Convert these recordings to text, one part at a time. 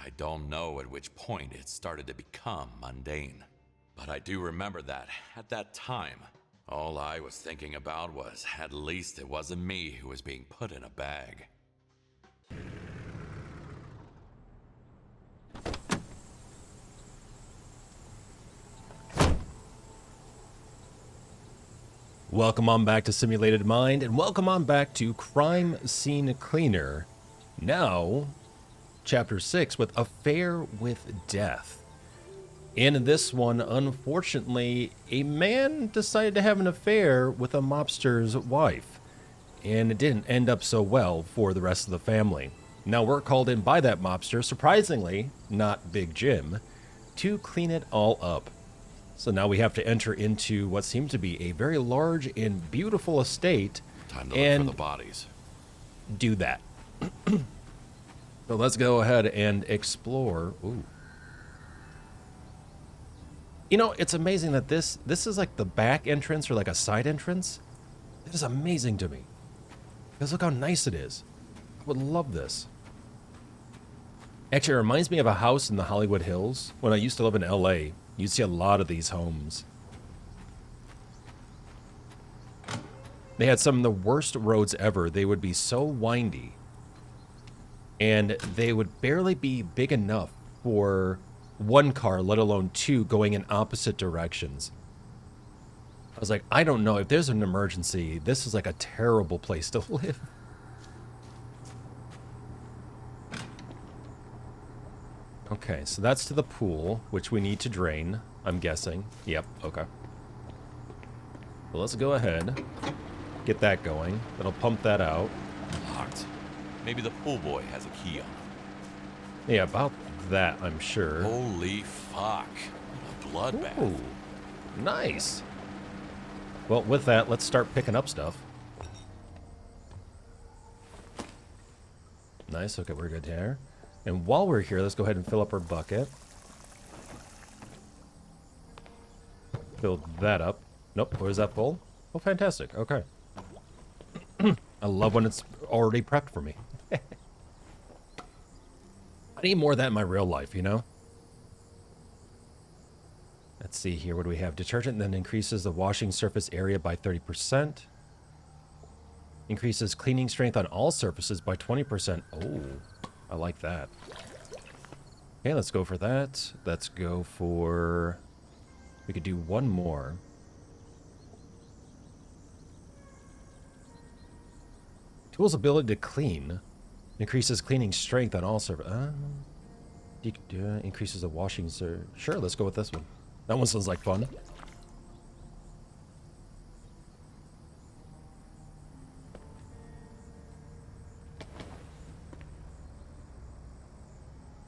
I don't know at which point it started to become mundane. But I do remember that, at that time, all I was thinking about was at least it wasn't me who was being put in a bag. Welcome on back to Simulated Mind, and welcome on back to Crime Scene Cleaner. Now, Chapter 6 with Affair with Death. In this one, unfortunately, a man decided to have an affair with a mobster's wife, and it didn't end up so well for the rest of the family. Now, we're called in by that mobster, surprisingly, not Big Jim, to clean it all up. So now we have to enter into what seems to be a very large and beautiful estate. Time to look for the bodies. Do that. So let's go ahead and explore. Ooh. You know, it's amazing that this is like the back entrance or like a side entrance. It is amazing to me. Because look how nice it is. I would love this. Actually, it reminds me of a house in the Hollywood Hills. When I used to live in LA, you'd see a lot of these homes. They had some of the worst roads ever. They would be so windy. And they would barely be big enough for one car, let alone two, going in opposite directions. I was like, I don't know. If there's an emergency, this is like a terrible place to live. Okay, so that's to the pool, which we need to drain, I'm guessing. Yep, okay. Well, let's go ahead. Get that going. That'll pump that out. Locked. Maybe the pool boy has a key on him. Yeah, about that, I'm sure. Holy fuck. What a bloodbath. Ooh, nice. Well, with that, let's start picking up stuff. Nice, okay, we're good there. And while we're here, let's go ahead and fill up our bucket. Fill that up. Nope, where's that full? Oh, fantastic, okay. I love when it's already prepped for me. I need more of that in my real life, you know? Let's see here, what do we have? Detergent then increases the washing surface area by 30%. Increases cleaning strength on all surfaces by 20%. Oh, I like that. Okay, let's go for that. Let's go for... We could do one more. Tool's ability to clean. Increases cleaning strength on all surfaces. Increases the washing surface. Sure, let's go with this one. That one sounds like fun.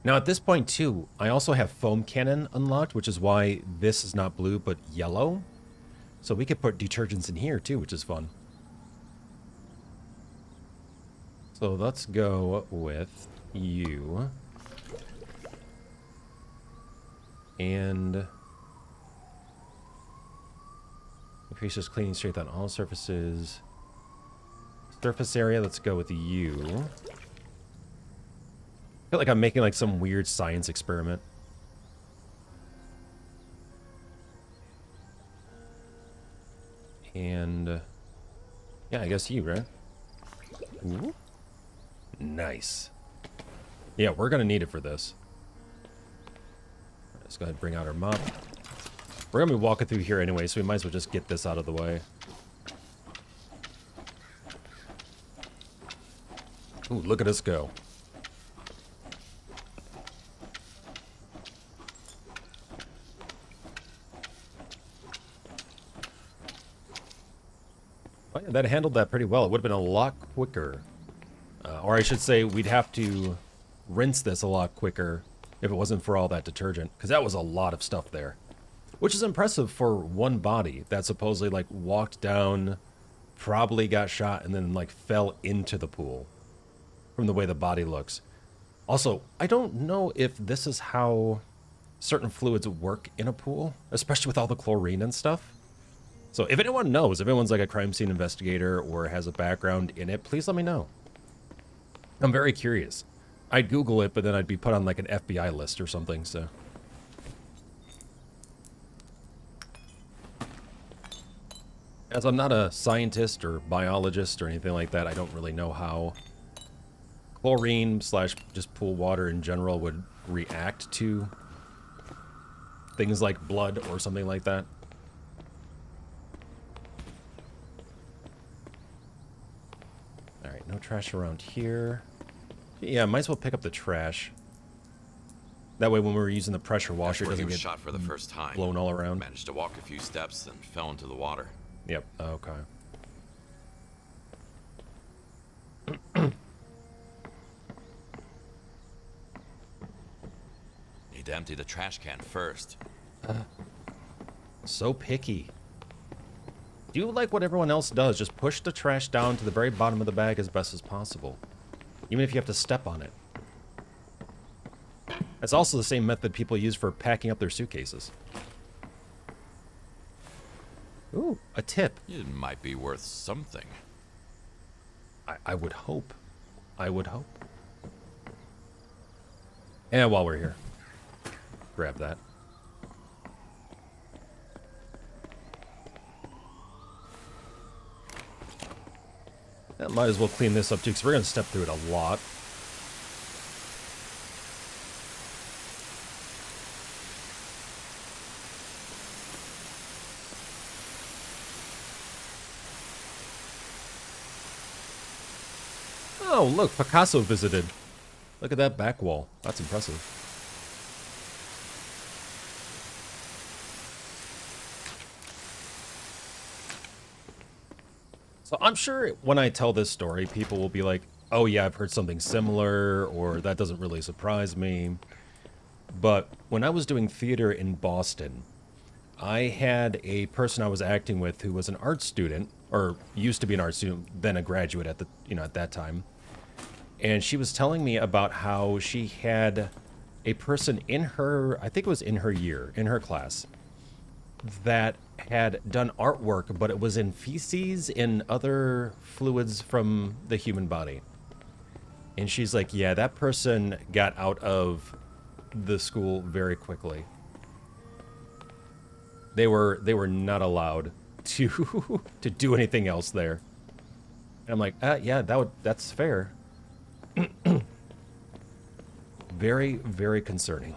Now at this point too, I also have foam cannon unlocked, which is why this is not blue but yellow. So we could put detergents in here too, which is fun. So let's go with you. And increases cleaning strength on all surfaces. Surface area, let's go with you. I feel like I'm making like some weird science experiment. And yeah, I guess you, right? Ooh. Nice. Yeah, we're gonna need it for this. Let's go ahead and bring out our mop. We're gonna be walking through here anyway, so we might as well just get this out of the way. Ooh, look at us go. Oh, yeah, that handled that pretty well. It would have been a lot quicker. Or I should say, we'd have to rinse this a lot quicker if it wasn't for all that detergent. Because that was a lot of stuff there. Which is impressive for one body that supposedly, like, walked down, probably got shot, and then, like, fell into the pool. From the way the body looks. Also, I don't know if this is how certain fluids work in a pool. Especially with all the chlorine and stuff. So if anyone knows, if anyone's like a crime scene investigator or has a background in it, please let me know. I'm very curious. I'd Google it, but then I'd be put on like an FBI list or something, so. As I'm not a scientist or biologist or anything like that, I don't really know how chlorine slash just pool water in general would react to things like blood or something like that. Alright, no trash around here. Yeah, might as well pick up the trash. That way when we're using the pressure washer, it That's where doesn't he was get shot for the first time. blown all around. Managed to walk a few steps and fell into the water. Yep, okay. Need to empty the trash can first. So picky. Do like what everyone else does. Just push the trash down to the very bottom of the bag as best as possible. Even if you have to step on it. That's also the same method people use for packing up their suitcases. Ooh, a tip. It might be worth something. I would hope. I would hope. And while we're here, grab that. Might as well clean this up too, because we're going to step through it a lot. Oh, look, Picasso visited. Look at that back wall. That's impressive. So I'm sure when I tell this story, people will be like, oh yeah, I've heard something similar, or that doesn't really surprise me. But when I was doing theater in Boston, I had a person I was acting with who was an art student, or used to be an art student, then a graduate at the, at that time. And she was telling me about how she had a person in her, I think it was in her year, in her class, that had done artwork, but it was in feces and other fluids from the human body. And she's like, yeah, that person got out of the school very quickly. They were not allowed to to do anything else there. And I'm like, yeah, that's fair. Very, very concerning.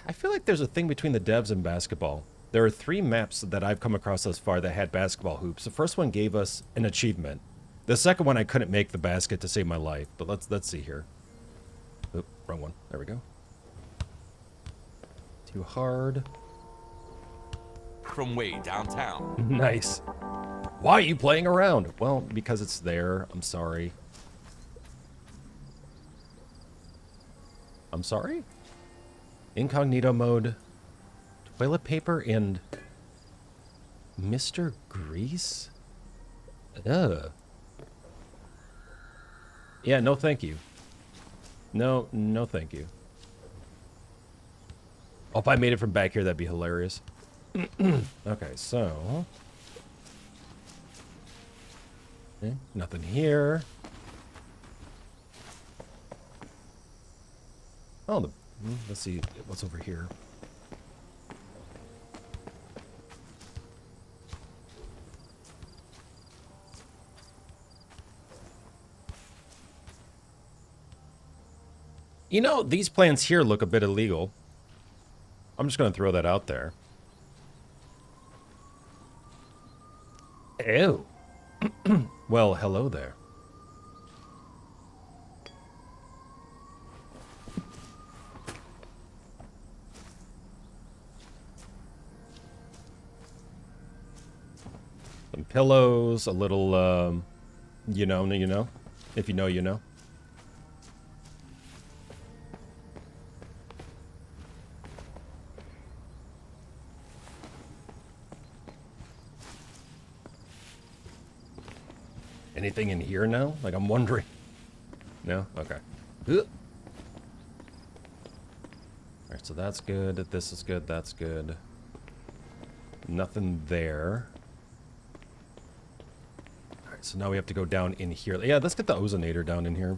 I feel like there's a thing between the devs and basketball. There are 3 maps that I've come across thus far that had basketball hoops. The first one gave us an achievement. The second one, I couldn't make the basket to save my life. But let's see here. Oop, wrong one. There we go. Too hard. From way downtown. Nice. Why are you playing around? Well, because it's there. I'm sorry. I'm sorry? Incognito mode. Toilet paper and Mr. Grease? Ugh. Yeah, no thank you. No thank you. Oh, if I made it from back here, that'd be hilarious. Okay, so... Okay, nothing here. Oh, let's see what's over here. These plants here look a bit illegal. I'm just going to throw that out there. Ew. Well, hello there. Some pillows, a little, you know. If you know, you know. Anything in here now? Like, I'm wondering. No? Okay. Ugh. Alright, so that's good. This is good. That's good. Nothing there. Alright, so now we have to go down in here. Yeah, let's get the ozonator down in here.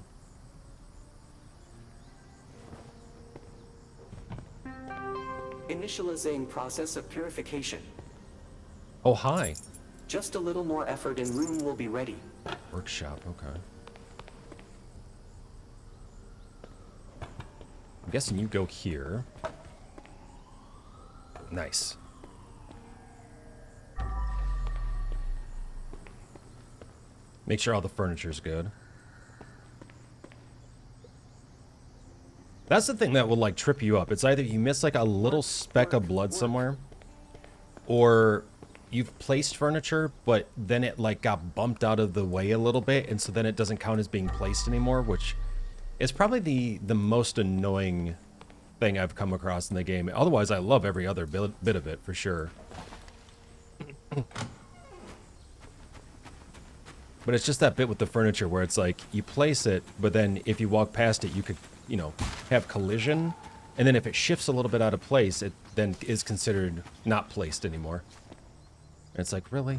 Initializing process of purification. Oh, hi. Just a little more effort and room will be ready. Workshop, okay. I'm guessing you go here. Nice. Make sure all the furniture's good. That's the thing that will, like, trip you up. It's either you miss, like, a little speck of blood somewhere, or you've placed furniture, but then it, like, got bumped out of the way a little bit, and so then it doesn't count as being placed anymore, which is probably the most annoying thing I've come across in the game. Otherwise, I love every other bit of it, for sure. But it's just that bit with the furniture where it's like, you place it, but then if you walk past it, you could, you know, have collision. And then if it shifts a little bit out of place, it then is considered not placed anymore. And it's like, really?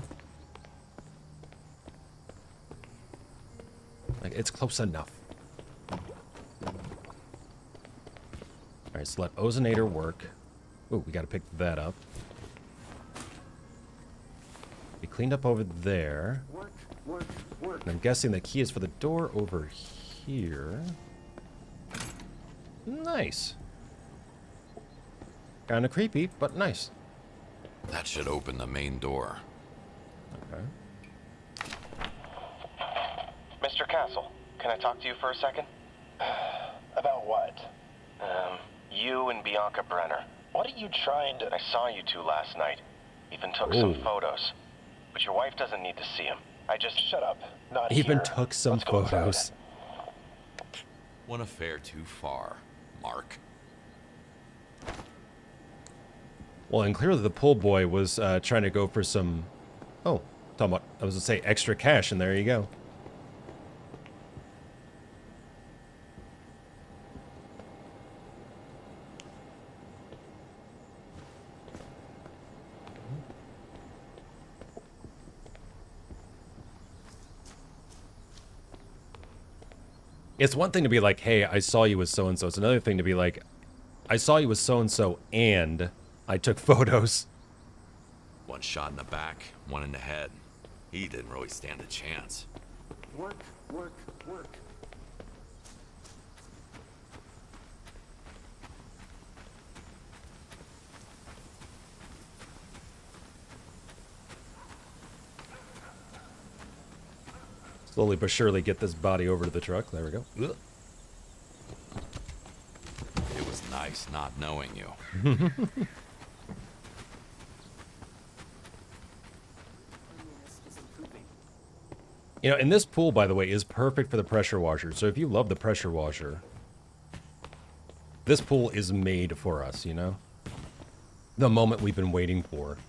Like, it's close enough. Alright, so let ozonator work. Ooh, we gotta pick that up. We cleaned up over there. Work. And I'm guessing the key is for the door over here. Nice. Kinda creepy, but nice. That should open the main door. Okay. Mr. Castle, can I talk to you for a second? About what? You and Bianca Brenner. What are you trying to... I saw you two last night. Even took some photos. But your wife doesn't need to see them. I just... Shut up. Not Even here. took some Let's go inside. photos. One affair too far, Mark. Well, and clearly the pool boy was trying to go for some... Oh, talking about, I was going to say extra cash, and there you go. It's one thing to be like, hey, I saw you with so-and-so. It's another thing to be like, I saw you with so-and-so and I took photos. One shot in the back, one in the head. He didn't really stand a chance. Work. Slowly but surely get this body over to the truck. There we go. Ugh. It was nice not knowing you. You know, and this pool, by the way, is perfect for the pressure washer. So if you love the pressure washer, this pool is made for us, you know? The moment we've been waiting for.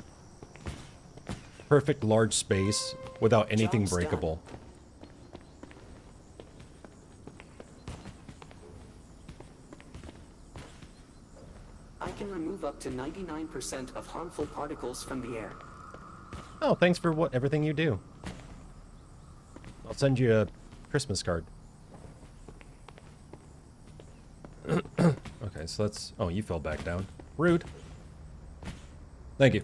Perfect large space without anything Job's breakable. I can remove up to 99% of harmful particles from the air. Oh, thanks for everything you do. I'll send you a Christmas card. Okay, so let's... Oh, you fell back down. Rude. Thank you.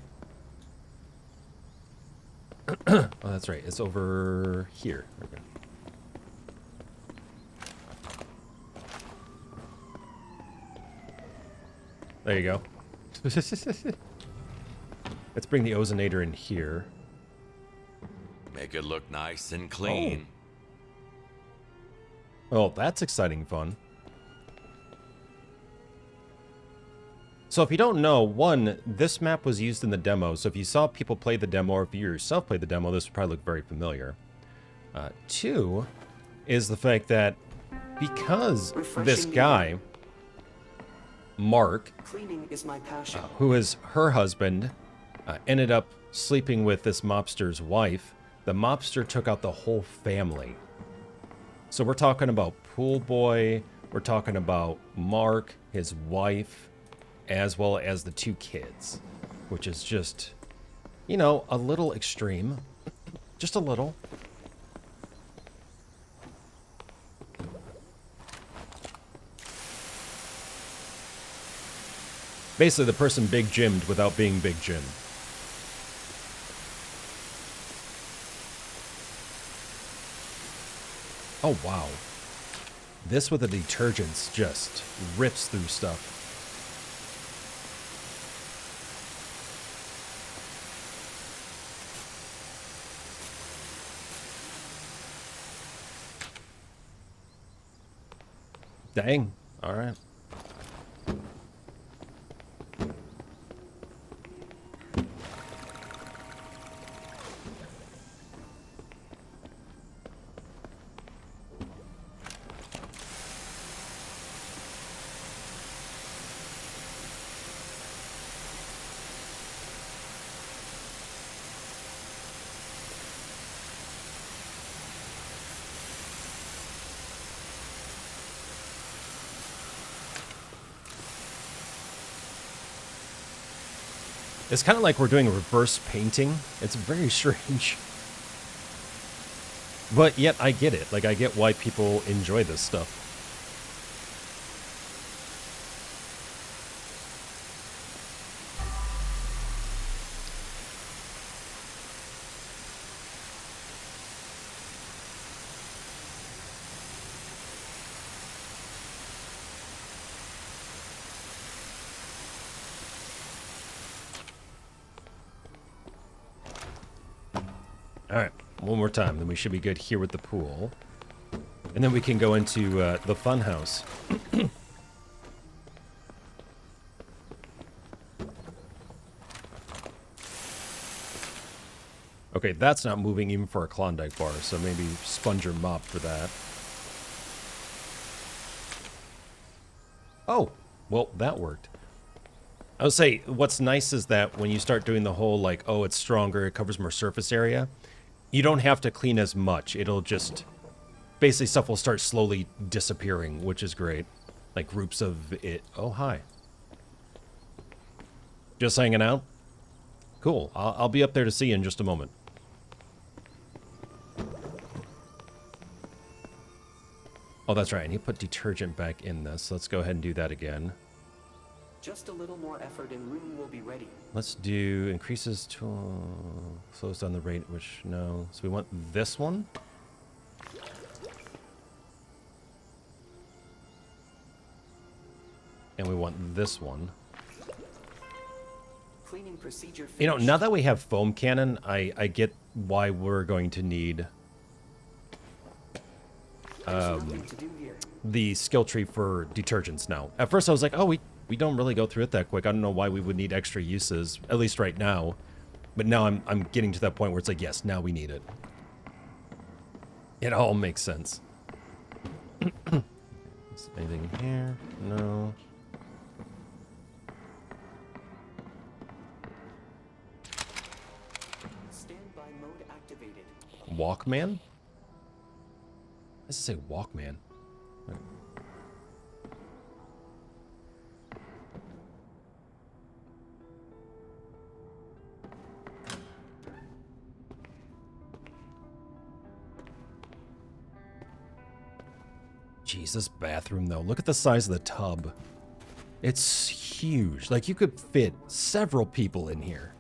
Oh, that's right. It's over here. Okay. There you go. Let's bring the ozonator in here. Make it look nice and clean. Oh, that's exciting fun. So if you don't know, one, this map was used in the demo, so if you saw people play the demo, or if you yourself played the demo, this would probably look very familiar. Two is the fact that because this guy, Mark, Cleaning is my passion. who is her husband, ended up sleeping with this mobster's wife, the mobster took out the whole family. So we're talking about Pool Boy, we're talking about Mark, his wife, as well as the two kids, which is just, you know, a little extreme. Just a little. Basically, the person big Jimmed without being big Jim. Oh, wow. This with the detergents just rips through stuff. Dang. All right. It's kind of like we're doing a reverse painting. It's very strange. But yet I get it. Like, I get why people enjoy this stuff. Alright, one more time, then we should be good here with the pool. And then we can go into the fun house. Okay, that's not moving even for a Klondike bar, so maybe sponge or mop for that. Oh, well, that worked. I would say, what's nice is that when you start doing the whole, like, oh, it's stronger, it covers more surface area, you don't have to clean as much. It'll just... Basically, stuff will start slowly disappearing, which is great. Like, groups of it... Oh, hi. Just hanging out? Cool. I'll be up there to see you in just a moment. Oh, that's right. I need to put detergent back in this. Let's go ahead and do that again. Just a little more effort and room will be ready. Let's do increases to slows down the rate, which no. So we want this one. And we want this one. Cleaning procedure finished. You know, now that we have foam cannon, I get why we're going to need There's nothing to do here. the skill tree for detergents now. At first I was like, oh, we don't really go through it that quick. I don't know why we would need extra uses, at least right now. But now I'm getting to that point where it's like, yes, now we need it. It all makes sense. Anything here? No. Standby mode activated. Walkman? What does it say Walkman? Jeez, this bathroom though. Look at the size of the tub. It's huge. Like, you could fit several people in here.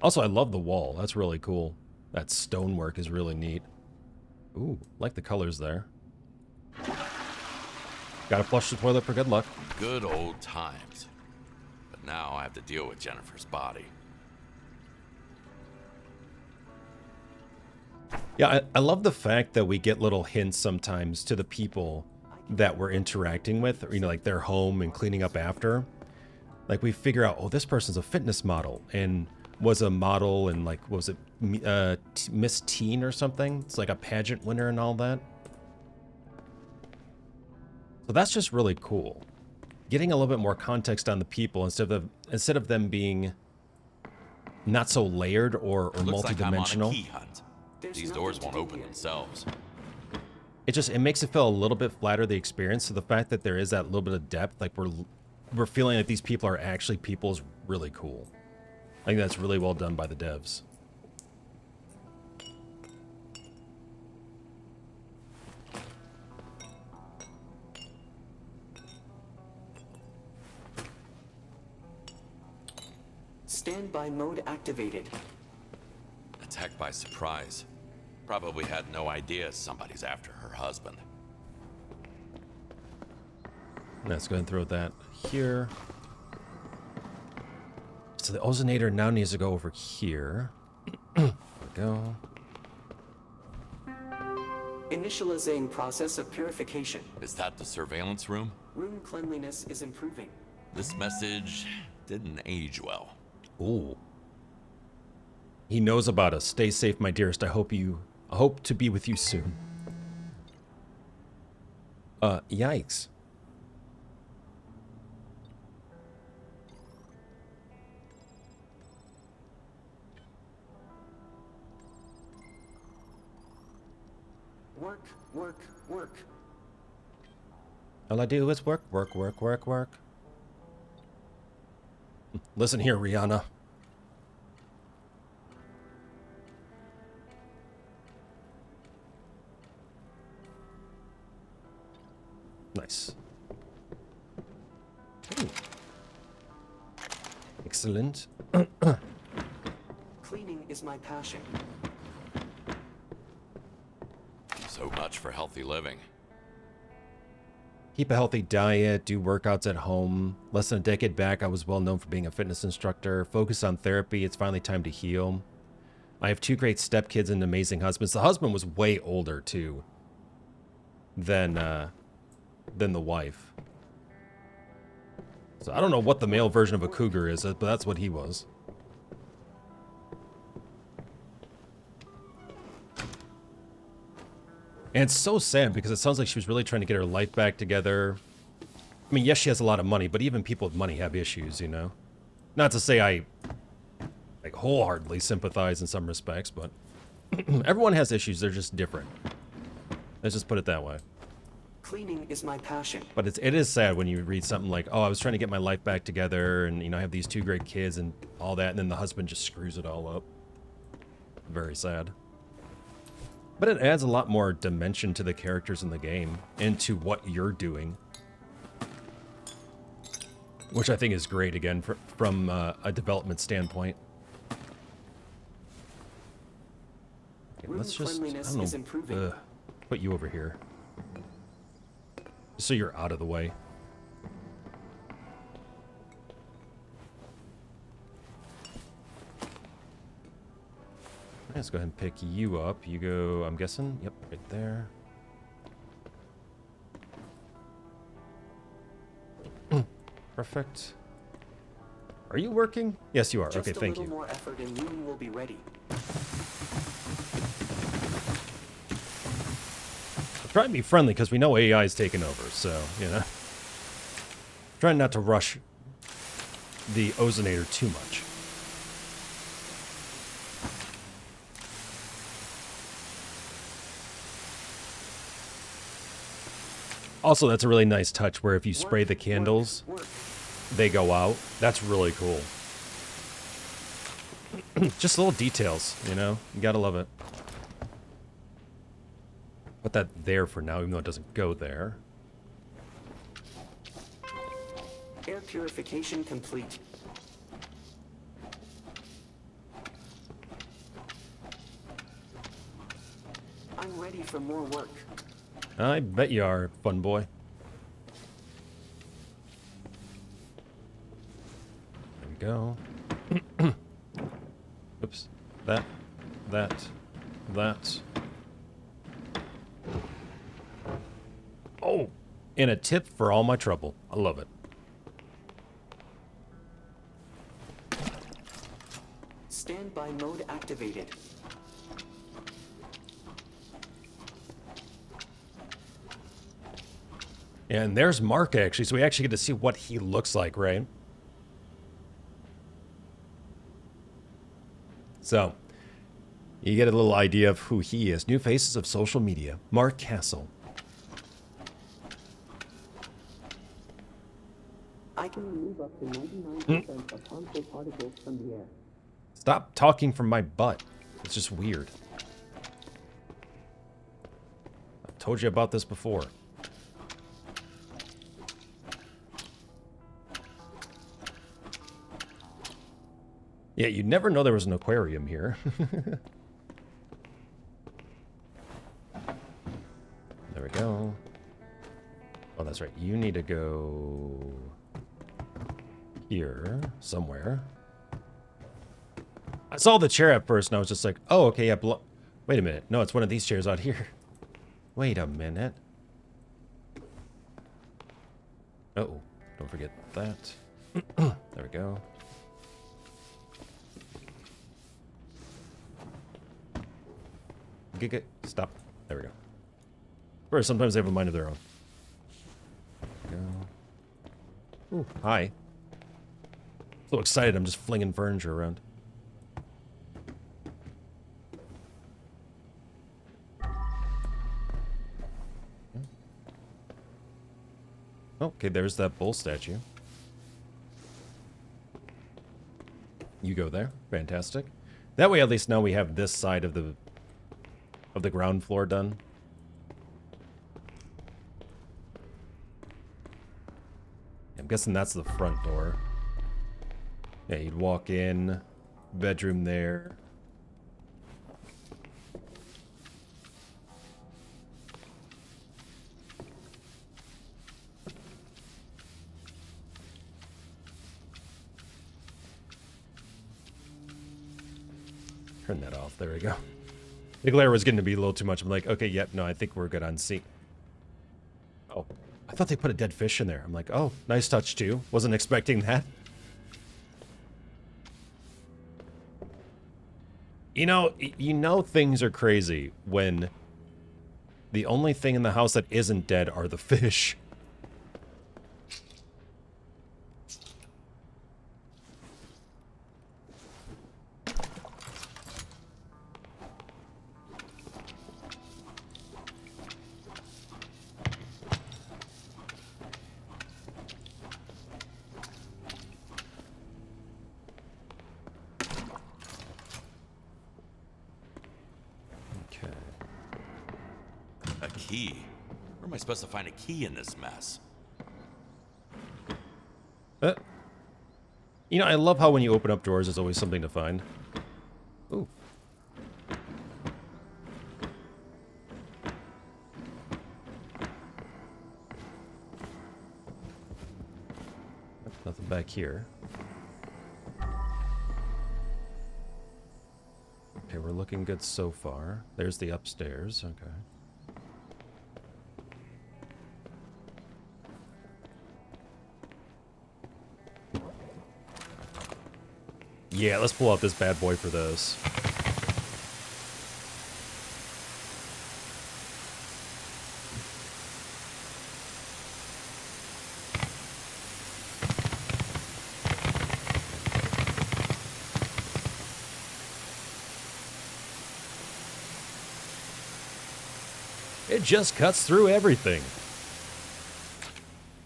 Also, I love the wall. That's really cool. That stonework is really neat. Ooh, like the colors there. Gotta flush the toilet for good luck. Good old times. But now I have to deal with Jennifer's body. Yeah, I love the fact that we get little hints sometimes to the people that we're interacting with, or, you know, like their home and cleaning up after. Like, we figure out, oh, this person's a fitness model and was a model and, like, what was it, Miss Teen or something? It's like a pageant winner and all that. So that's just really cool. Getting a little bit more context on the people instead of them being not so layered or Looks like I'm on a multidimensional. key hunt. These doors won't open themselves. It makes it feel a little bit flatter, the experience. So the fact that there is that little bit of depth, like we're feeling that these people are actually people, is really cool. I think that's really well done by the devs. Standby mode activated. Attacked by surprise. Probably had no idea somebody's after her husband. Let's go ahead and throw that here. So the ozonator now needs to go over here. There we go. Initializing process of purification. Is that the surveillance room? Room cleanliness is improving. This message didn't age well. Ooh. He knows about us. Stay safe, my dearest. I hope to be with you soon. Yikes. Work, work, work. All I do is work, work, work, work, work. Listen here, Rihanna. Nice. Ooh. Excellent. Cleaning is my passion. So much for healthy living. Keep a healthy diet, do workouts at home. Less than a decade back, I was well known for being a fitness instructor. Focus on therapy. It's finally time to heal. I have 2 great stepkids and amazing husbands. The husband was way older, too, than the wife. So I don't know what the male version of a cougar is, but that's what he was. And it's so sad because it sounds like she was really trying to get her life back together. I mean, yes, she has a lot of money, but even people with money have issues, you know? Not to say I like wholeheartedly sympathize in some respects, but everyone has issues. They're just different. Let's just put it that way. Cleaning is my passion. But it is sad when you read something like, oh, I was trying to get my life back together and, you know, I have these 2 great kids and all that, and then the husband just screws it all up. Very sad. But it adds a lot more dimension to the characters in the game and to what you're doing. Which I think is great, again, from a development standpoint. Okay, let's just, I don't know, put you over here. Just so you're out of the way. Let's go ahead and pick you up. You go, I'm guessing, yep, right there. Perfect. Are you working? Yes, you are. Just okay, thank you. a little more effort and Moon will be ready. Try and be friendly because we know AI is taking over, so, you know. Trying not to rush the ozonator too much. Also, that's a really nice touch where if you spray the candles, they go out. That's really cool. Just little details, you know? You gotta love it. Put that there for now, even though it doesn't go there. Air purification complete. I'm ready for more work. I bet you are, fun boy. There we go. Oops. That. Oh! And a tip for all my trouble. I love it. Standby mode activated. And there's Mark, actually, so we actually get to see what he looks like, right? So, you get a little idea of who he is. New faces of social media. Mark Castle. I can remove up to 99% of harmful particles from the air. Stop talking from my butt. It's just weird. I've told you about this before. Yeah, you'd never know there was an aquarium here. There we go. Oh, that's right. You need to go here somewhere. I saw the chair at first and I was just like, oh, okay, yeah, wait a minute. No, it's one of these chairs out here. Wait a minute. Uh-oh, don't forget that. There we go. Stop. There we go. Or sometimes they have a mind of their own. There we go. Ooh, hi. So excited, I'm just flinging furniture around. Okay, there's that bull statue. You go there. Fantastic. That way, at least now we have this side of the ground floor done. I'm guessing that's the front door. Yeah, you'd walk in, bedroom there. Turn that off. There we go. The glare was getting to be a little too much. I'm like, okay, yep, no, I think we're good on C. Oh, I thought they put a dead fish in there. I'm like, oh, nice touch too. Wasn't expecting that. You know things are crazy when the only thing in the house that isn't dead are the fish. A key? Where am I supposed to find a key in this mess? I love how when you open up drawers, there's always something to find. Ooh. Nothing back here. Okay, we're looking good so far. There's the upstairs. Okay. Yeah, let's pull out this bad boy for this. It just cuts through everything.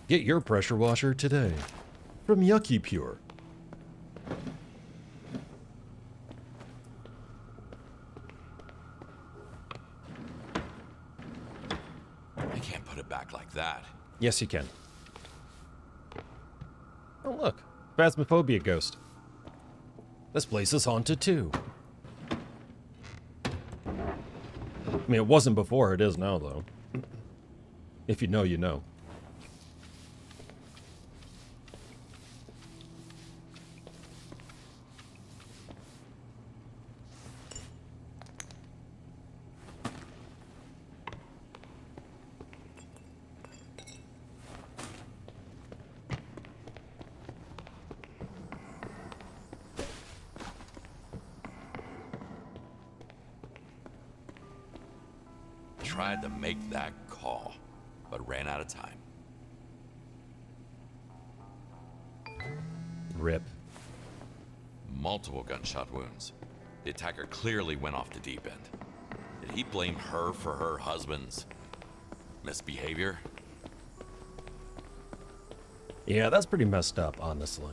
Get your pressure washer today from Yucky Pure. I can't put it back like that. Yes, you can. Oh, look. Phasmophobia ghost. This place is haunted, too. I mean, it wasn't before. It is now, though. If you know, you know. Tried to make that call, but ran out of time. Rip. Multiple gunshot wounds. The attacker clearly went off the deep end. Did he blame her for her husband's misbehavior? Yeah, that's pretty messed up, honestly.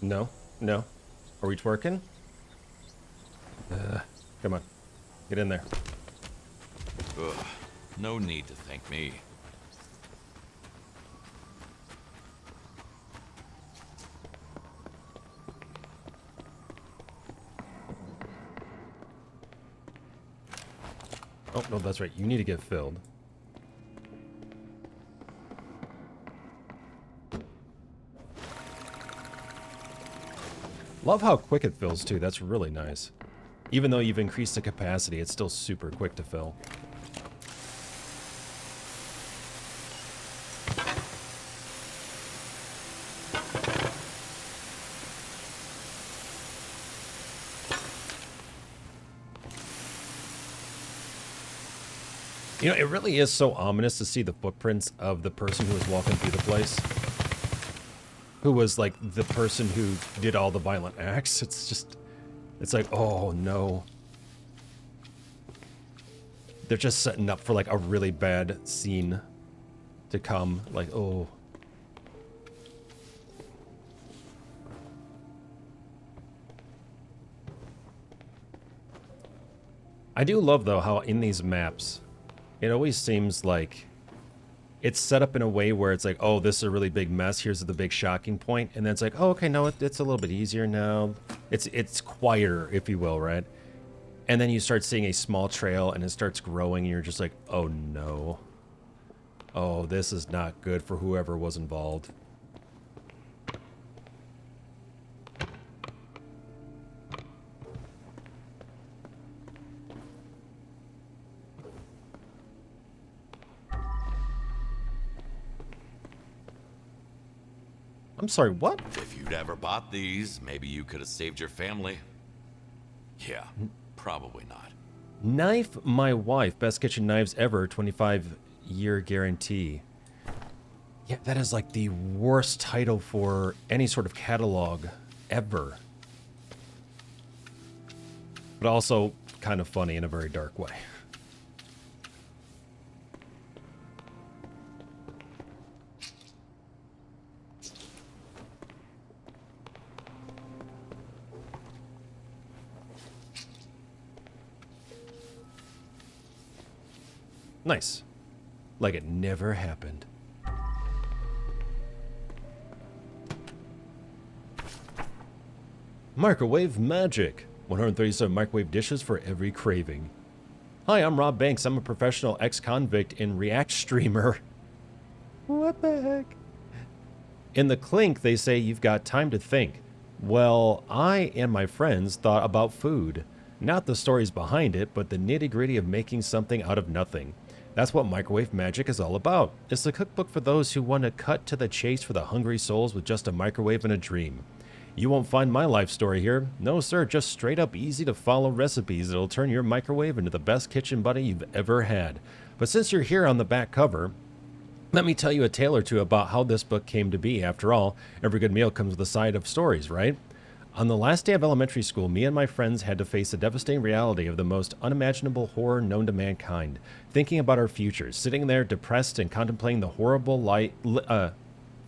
No, no. Are we twerking? Come on. Get in there. Ugh, no need to thank me. Oh, no, that's right. You need to get filled. Love how quick it fills, too. That's really nice. Even though you've increased the capacity, it's still super quick to fill. You know, it really is so ominous to see the footprints of the person who was walking through the place. Who was, like, the person who did all the violent acts. It's just... It's like, oh, no. They're just setting up for, like, a really bad scene to come. Like, oh. I do love, though, how in these maps, it always seems like it's set up in a way where it's like, oh, this is a really big mess. Here's the big shocking point. And then it's like, oh, okay, no, it's a little bit easier now. It's quieter, if you will, right? And then you start seeing a small trail and it starts growing and you're just like, oh, no. Oh, this is not good for whoever was involved. I'm sorry, what? If you'd ever bought these, maybe you could have saved your family. Yeah, probably not. Knife My Wife, best kitchen knives ever, 25-year guarantee. Yeah, that is like the worst title for any sort of catalog ever. But also kind of funny in a very dark way. Nice. Like it never happened. Microwave magic. 137 microwave dishes for every craving. Hi, I'm Rob Banks. I'm a professional ex-convict and React streamer. What the heck? In the Clink, they say you've got time to think. Well, I and my friends thought about food. Not the stories behind it, but the nitty-gritty of making something out of nothing. That's what Microwave Magic is all about. It's the cookbook for those who want to cut to the chase for the hungry souls with just a microwave and a dream. You won't find my life story here. No, sir, just straight up easy to follow recipes that'll turn your microwave into the best kitchen buddy you've ever had. But since you're here on the back cover, let me tell you a tale or two about how this book came to be. After all, every good meal comes with a side of stories, right? On the last day of elementary school, me and my friends had to face the devastating reality of the most unimaginable horror known to mankind. Thinking about our futures, sitting there depressed and contemplating the horrible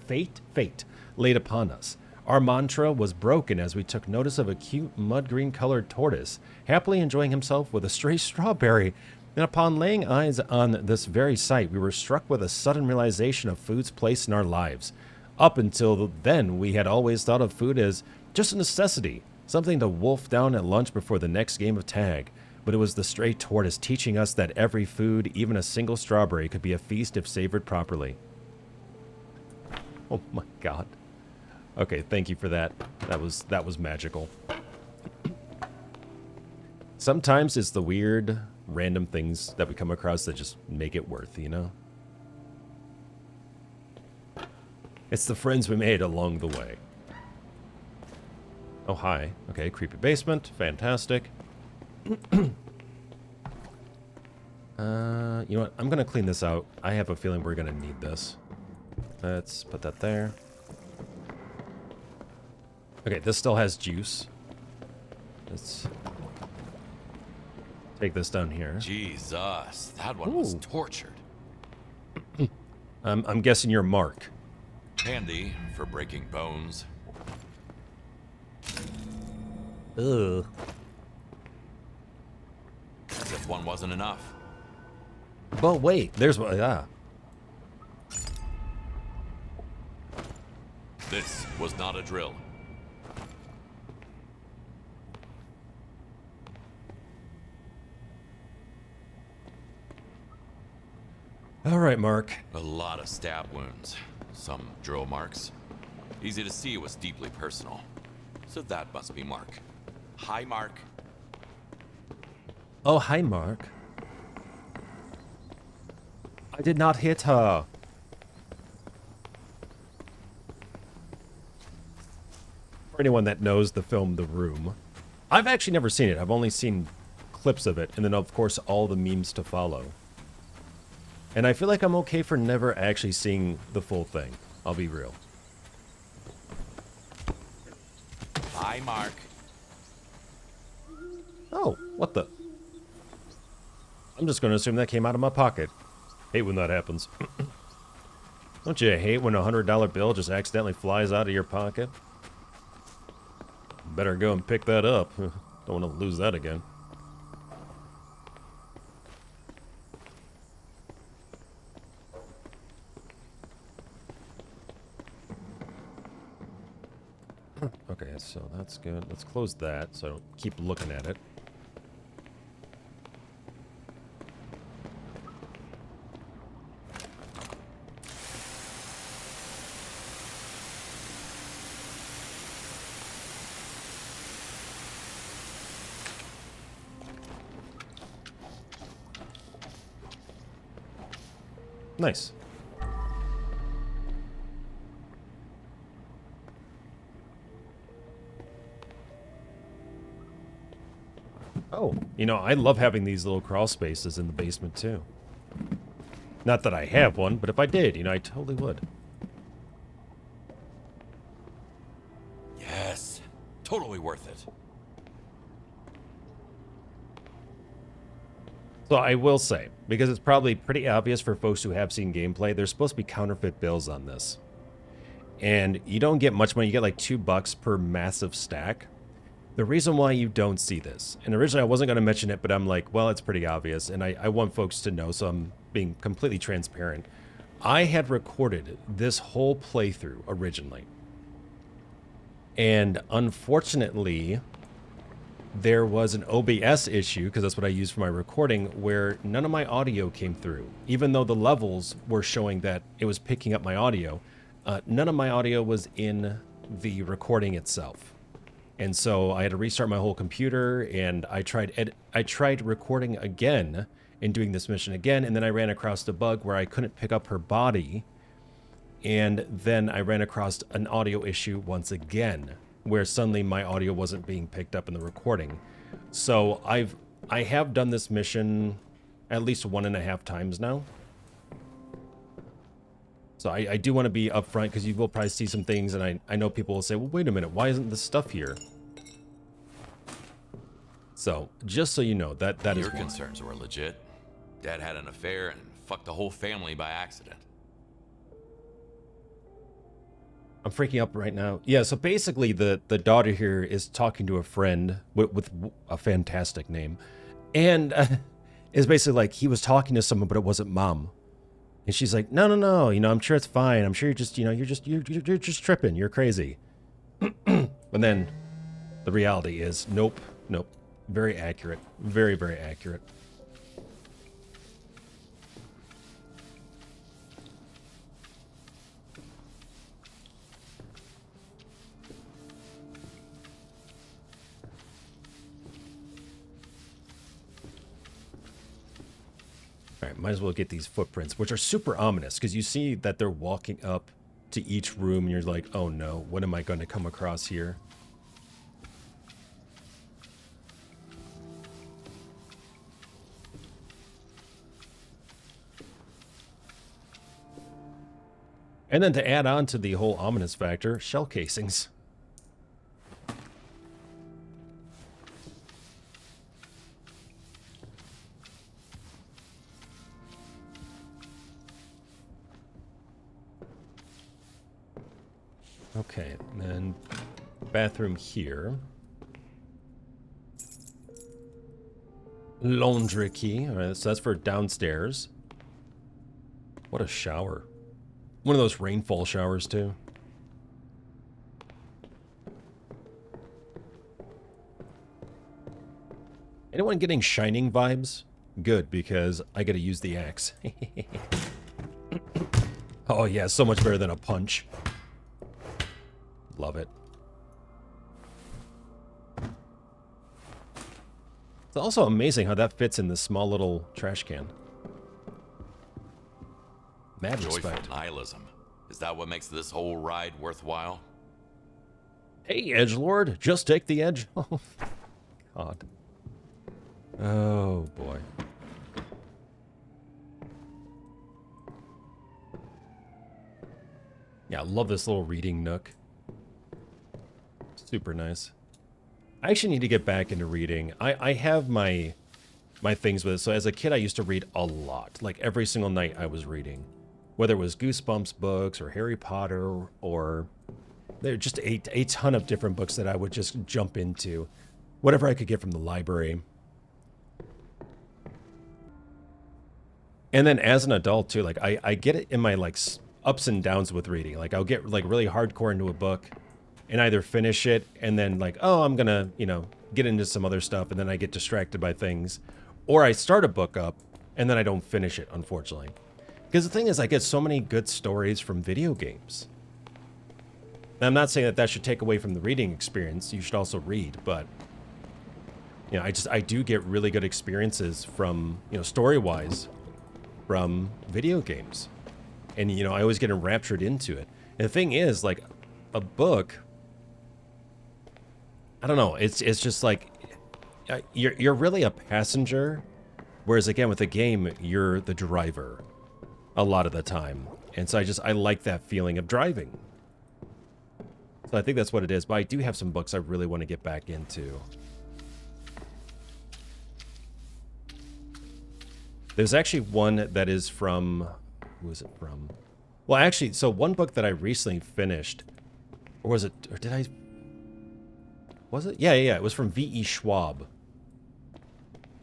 fate laid upon us. Our mantra was broken as we took notice of a cute mud-green-colored tortoise, happily enjoying himself with a stray strawberry. And upon laying eyes on this very sight, we were struck with a sudden realization of food's place in our lives. Up until then, we had always thought of food as just a necessity, something to wolf down at lunch before the next game of tag. But it was the stray tortoise teaching us that every food, even a single strawberry, could be a feast if savored properly. Oh my god. Okay, thank you for that. That was magical. Sometimes it's the weird, random things that we come across that just make it worth, you know? It's the friends we made along the way. Oh, hi. Okay, creepy basement. Fantastic. You know what? I'm going to clean this out. I have a feeling we're going to need this. Let's put that there. Okay, this still has juice. Let's take this down here. Jesus, that one was tortured. I'm guessing you're Mark. Handy for breaking bones. Ugh. As if one wasn't enough. But wait, there's one. Ah. This was not a drill. All right, Mark. A lot of stab wounds, some drill marks. Easy to see it was deeply personal. So that must be Mark. Hi, Mark. Oh, hi, Mark. I did not hit her. For anyone that knows the film The Room, I've actually never seen it. I've only seen clips of it, and then, of course, all the memes to follow. And I feel like I'm okay for never actually seeing the full thing. I'll be real. Hi, Mark. Oh, what the? I'm just going to assume that came out of my pocket. Hate when that happens. Don't you hate when a $100 bill just accidentally flies out of your pocket? Better go and pick that up. Don't want to lose that again. Okay, so that's good. Let's close that so I don't keep looking at it. Nice. Oh, you know, I love having these little crawl spaces in the basement too. Not that I have one, but if I did, you know, I totally would. Yes. Totally worth it. So I will say, because it's probably pretty obvious for folks who have seen gameplay, there's supposed to be counterfeit bills on this. And you don't get much money, you get like $2 per massive stack. The reason why you don't see this, and originally I wasn't going to mention it, but I'm like, well, it's pretty obvious, and I want folks to know, so I'm being completely transparent. I had recorded this whole playthrough originally. And unfortunately, there was an OBS issue, because that's what I used for my recording, where none of my audio came through. Even though the levels were showing that it was picking up my audio, none of my audio was in the recording itself. And so I had to restart my whole computer, and I tried recording again and doing this mission again, and then I ran across a bug where I couldn't pick up her body, and then I ran across an audio issue once again, where suddenly my audio wasn't being picked up in the recording. So I have done this mission at least 1.5 times now. So I do want to be upfront, because you will probably see some things, and I know people will say, well, wait a minute, why isn't this stuff here? So, just so you know, that is Your why. concerns were legit. Dad had an affair and fucked the whole family by accident. I'm freaking up right now. Yeah, so basically the daughter here is talking to a friend with a fantastic name. And is basically like, he was talking to someone, but it wasn't mom. And she's like, no, you know, I'm sure it's fine. I'm sure you're just, you know, you're just tripping. You're crazy. And then the reality is, nope. Very accurate. Very, very accurate. All right, might as well get these footprints, which are super ominous, because you see that they're walking up to each room, and you're like, oh no, what am I going to come across here? And then to add on to the whole ominous factor, shell casings. Okay, and then bathroom here. Laundry key. All right, so that's for downstairs. What a shower. One of those rainfall showers, too. Anyone getting Shining vibes? Good, because I gotta use the axe. Oh yeah, so much better than a punch. Love it. It's also amazing how that fits in this small little trash can. Mad Joyful respect. nihilism. Is that what makes this whole ride worthwhile? Hey, edgelord, just take the edge. Oh, God. Oh, boy. Yeah, I love this little reading nook. Super nice. I actually need to get back into reading. I have my things with it. So as a kid, I used to read a lot. Like every single night I was reading. Whether it was Goosebumps books or Harry Potter or... There were just a ton of different books that I would just jump into. Whatever I could get from the library. And then as an adult too, like I get it in my like ups and downs with reading. Like I'll get like really hardcore into a book and either finish it and then like, oh, I'm gonna, you know, get into some other stuff, and then I get distracted by things. Or I start a book up and then I don't finish it, unfortunately. Because the thing is, I get so many good stories from video games. And I'm not saying that that should take away from the reading experience. You should also read, but you know, I do get really good experiences from, you know, story-wise from video games. And, you know, I always get enraptured into it. And the thing is, like, a book, I don't know, it's just like, you're really a passenger, whereas, again, with a game, you're the driver a lot of the time. And so I like that feeling of driving. So I think that's what it is. But I do have some books I really want to get back into. There's actually one that is from... Who is it from? Well, actually, so one book that I recently finished... Or was it... Or did I... Was it? Yeah. It was from V.E. Schwab.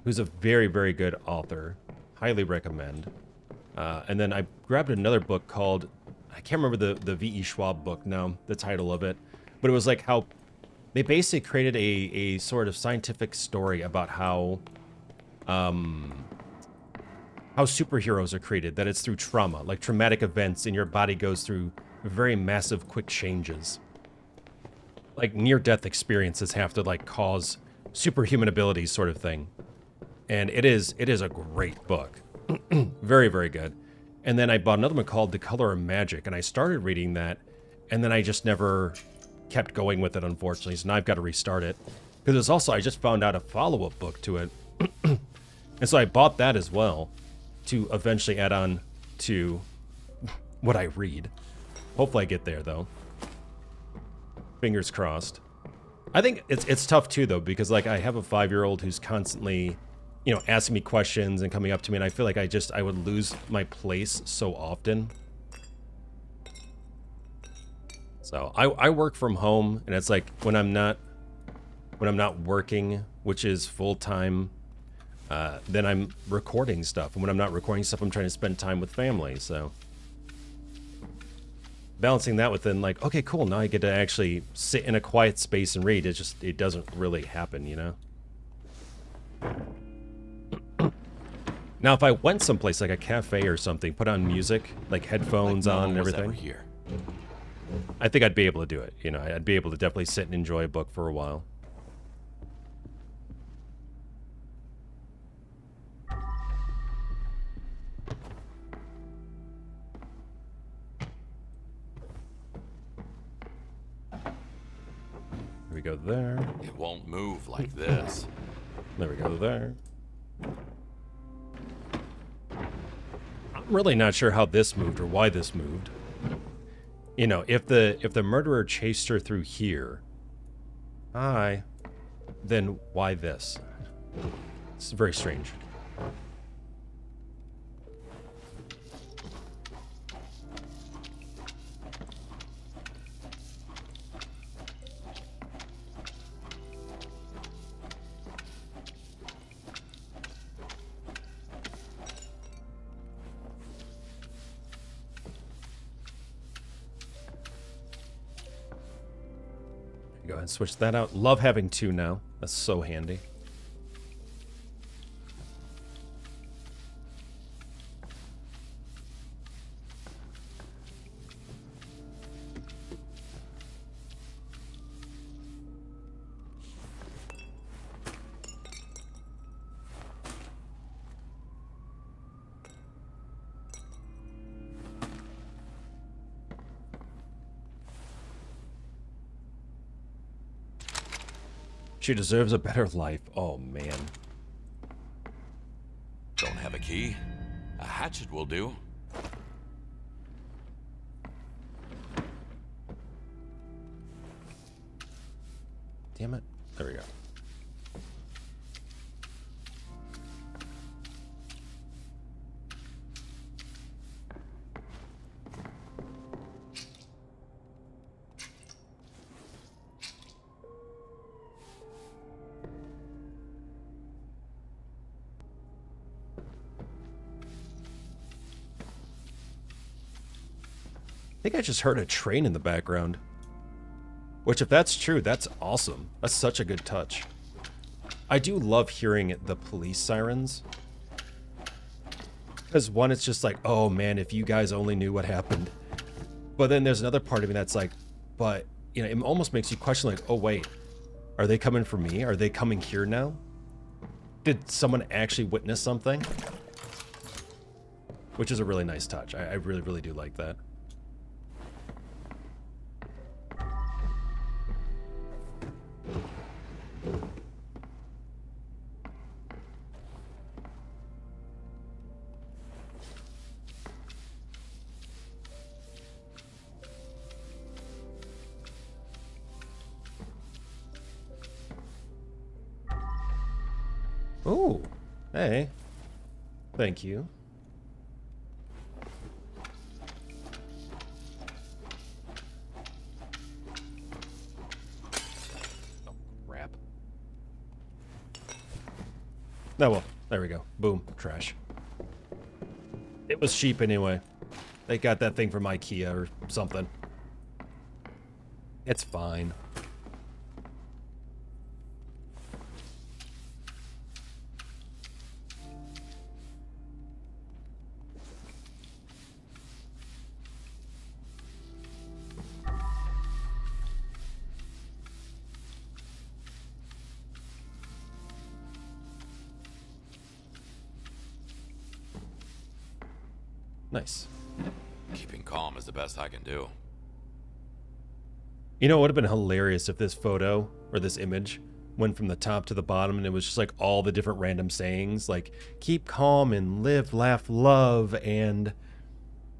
Who's a very, very good author. Highly recommend. And then I grabbed another book called... I can't remember the V.E. Schwab book now, the title of it. But it was like how... They basically created a sort of scientific story about how superheroes are created, that it's through trauma, like traumatic events, and your body goes through very massive, quick changes. Like near-death experiences have to like cause superhuman abilities, sort of thing. And it is a great book, very, very good. And then I bought another one called The Color of Magic, and I started reading that, and then I just never kept going with it, unfortunately. So now I've got to restart it because it's also, I just found out a follow-up book to it, and so I bought that as well, to eventually add on to what I read. Hopefully I get there, though. Fingers crossed. I think it's tough, too, though, because, like, I have a 5-year-old who's constantly, you know, asking me questions and coming up to me, and I feel like I would lose my place so often. So, I work from home, and it's like, when I'm not working, which is full-time, then I'm recording stuff. And when I'm not recording stuff, I'm trying to spend time with family. So balancing that with then like, okay, cool. Now I get to actually sit in a quiet space and read. It doesn't really happen, you know? Now, if I went someplace like a cafe or something, put on music, like headphones Like no on one and was everything, ever here. I think I'd be able to do it. You know, I'd be able to definitely sit and enjoy a book for a while. Here we go there. It won't move like this. There we go there. I'm really not sure how this moved or why this moved. You know, if the murderer chased her through here, then why this? It's very strange. go ahead and switch that out. Love having 2 now. That's so handy. She deserves a better life. Oh, man. Don't have a key? A hatchet will do. Damn it. There we go. I think I just heard a train in the background. Which, if that's true, that's awesome. That's such a good touch. I do love hearing the police sirens. Because one, it's just like, oh man, if you guys only knew what happened. But then there's another part of me that's like, but, you know, it almost makes you question like, oh wait, are they coming for me? Are they coming here now? Did someone actually witness something? Which is a really nice touch. I really, really do like that. Ooh, hey, thank you. Oh, crap. Oh, well, there we go. Boom, trash. It was cheap anyway. They got that thing from IKEA or something. It's fine. Nice. Keeping calm is the best I can do. You know, it would have been hilarious if this photo or this image went from the top to the bottom and it was just like all the different random sayings like keep calm and live, laugh, love, and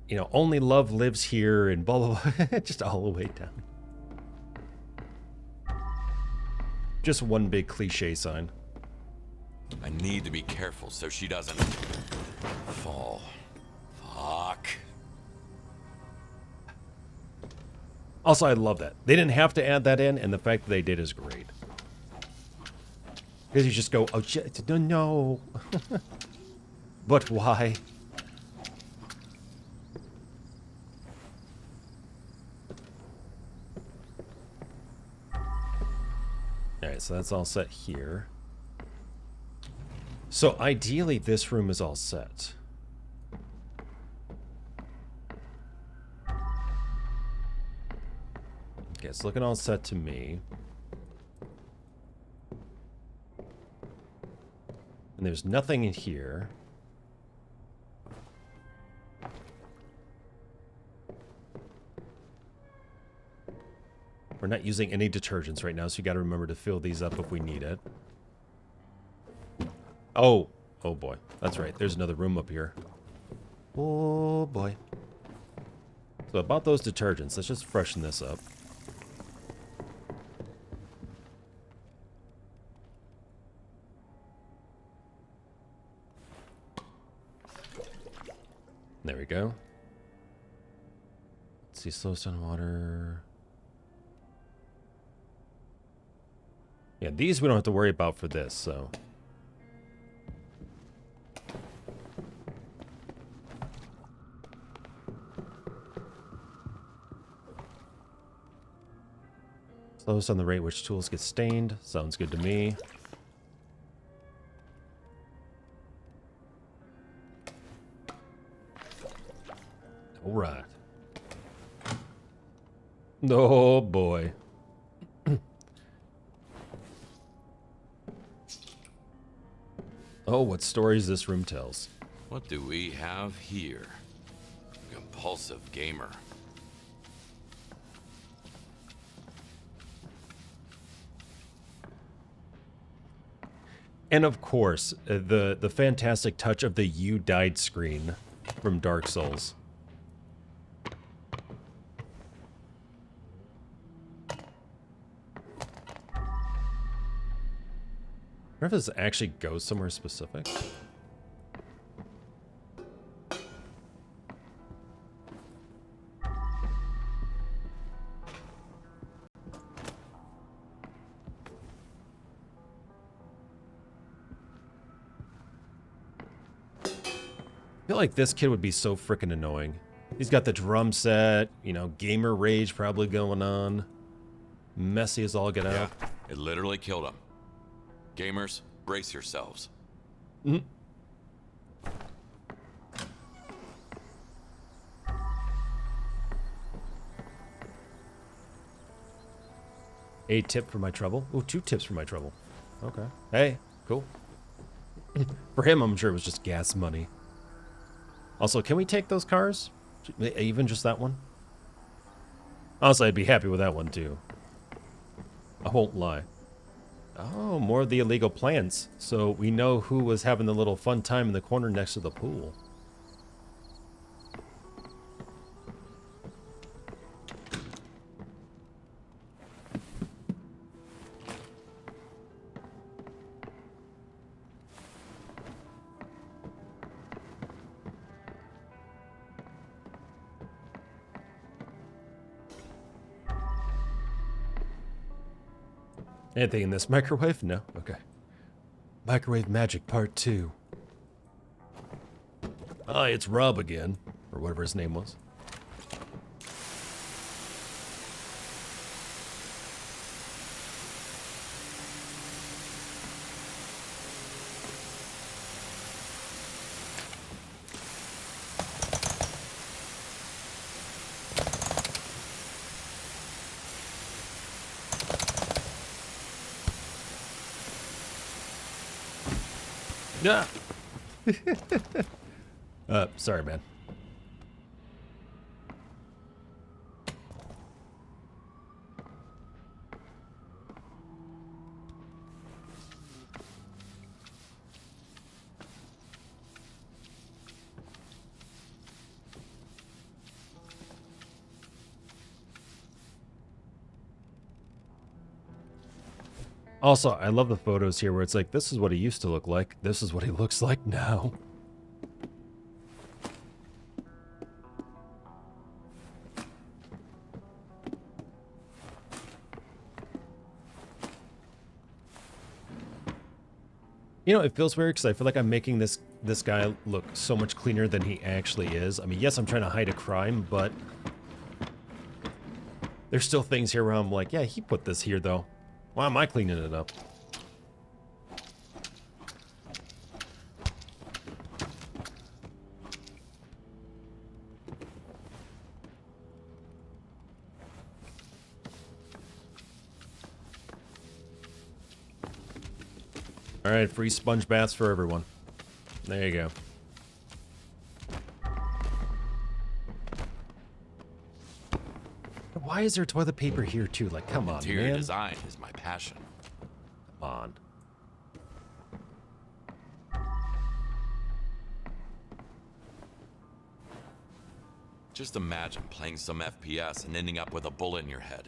you know, only love lives here and blah, blah, blah. Just all the way down. Just one big cliche sign. I need to be careful so she doesn't fall. Fuck. Also, I love that. They didn't have to add that in, and the fact that they did is great. Because you just go, oh, no. But why? Alright, so that's all set here. So ideally, this room is all set. Okay, it's looking all set to me. And there's nothing in here. We're not using any detergents right now, so you got to remember to fill these up if we need it. Oh, oh boy. That's right. There's another room up here. Oh boy. So about those detergents, let's just freshen this up. There we go. Let's see, slows down water. Yeah, these we don't have to worry about for this, so. Slowest on the rate which tools get stained. Sounds good to me. All right. Oh boy. Oh, what stories this room tells. What do we have here? Compulsive gamer. And of course, the fantastic touch of the "You Died" screen from Dark Souls. I wonder if this actually goes somewhere specific. I feel like this kid would be so freaking annoying. He's got the drum set, you know, gamer rage probably going on. Messy as all get out. Yeah, it literally killed him. Gamers, brace yourselves. Mm-hmm. A tip for my trouble. Ooh, 2 tips for my trouble. Okay. Hey, cool. For him, I'm sure it was just gas money. Also, can we take those cars? Even just that one? Honestly, I'd be happy with that one, too. I won't lie. Oh, more of the illegal plants. So we know who was having the little fun time in the corner next to the pool. Anything in this microwave? No? Okay. Microwave Magic Part 2. Ah, it's Rob again. Or whatever his name was. Yeah. Sorry, man. Also, I love the photos here where it's like, this is what he used to look like. This is what he looks like now. You know, it feels weird because I feel like I'm making this guy look so much cleaner than he actually is. I mean, yes, I'm trying to hide a crime, but there's still things here where I'm like, yeah, he put this here, though. Why am I cleaning it up? All right, free sponge baths for everyone. There you go. Why is there toilet paper here too? Like, come on, Interior man. design is my passion. Come on. Just imagine playing some FPS and ending up with a bullet in your head.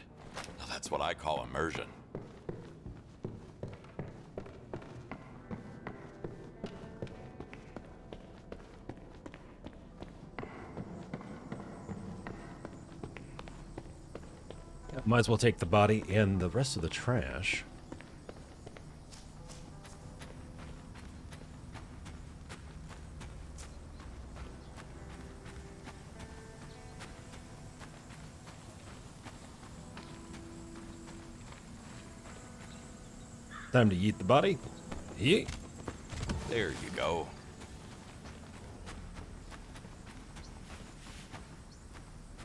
Now that's what I call immersion. Might as well take the body and the rest of the trash. Time to eat the body. Yeet. There you go.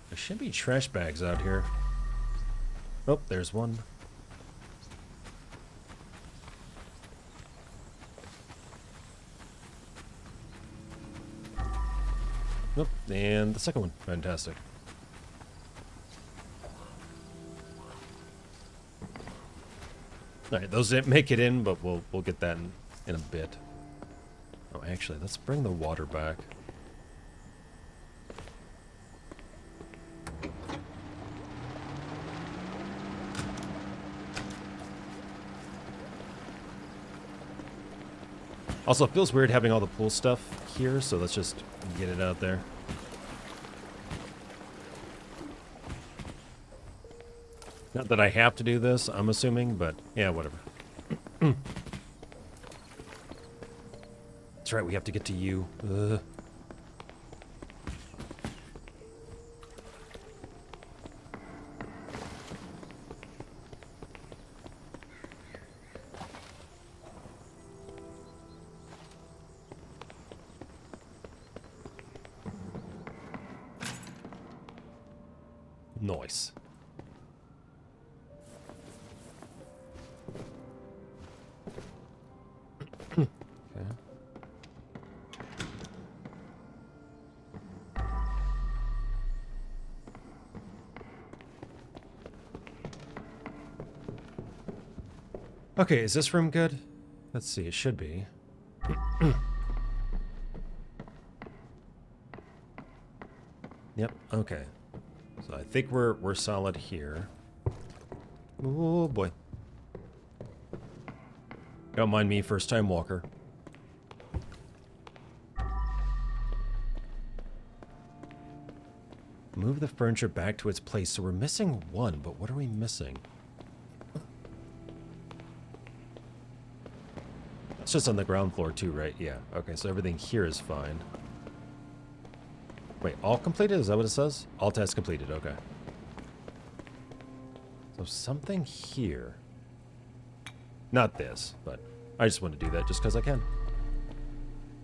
There should be trash bags out here. Oh, there's one. Nope, and the second one. Fantastic. All right, those didn't make it in, but we'll get that in a bit. Oh, actually, let's bring the water back. Also, it feels weird having all the pool stuff here, so let's just get it out there. Not that I have to do this, I'm assuming, but yeah, whatever. That's right, we have to get to you. Nice. Okay. Okay, is this room good? Let's see, it should be. Yep, okay. So I think we're solid here. Oh boy. Don't mind me, first time walker. Move the furniture back to its place. So we're missing one, but what are we missing? It's just on the ground floor too, right? Yeah. Okay, so everything here is fine. Wait, all completed? Is that what it says? All tasks completed, okay. So something here. Not this, but I just want to do that just because I can.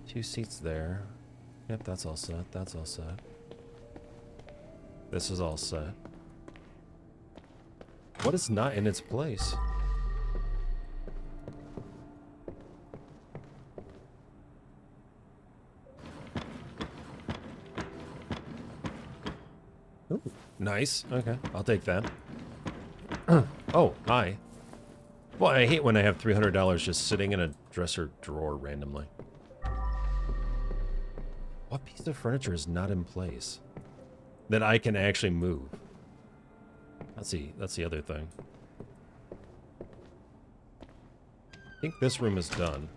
2 seats there. Yep, that's all set. That's all set. This is all set. What is not in its place? Ooh, nice. Okay, I'll take that. Oh, hi. Well, I hate when I have $300 just sitting in a dresser drawer randomly. What piece of furniture is not in place that I can actually move? That's the other thing. I think this room is done.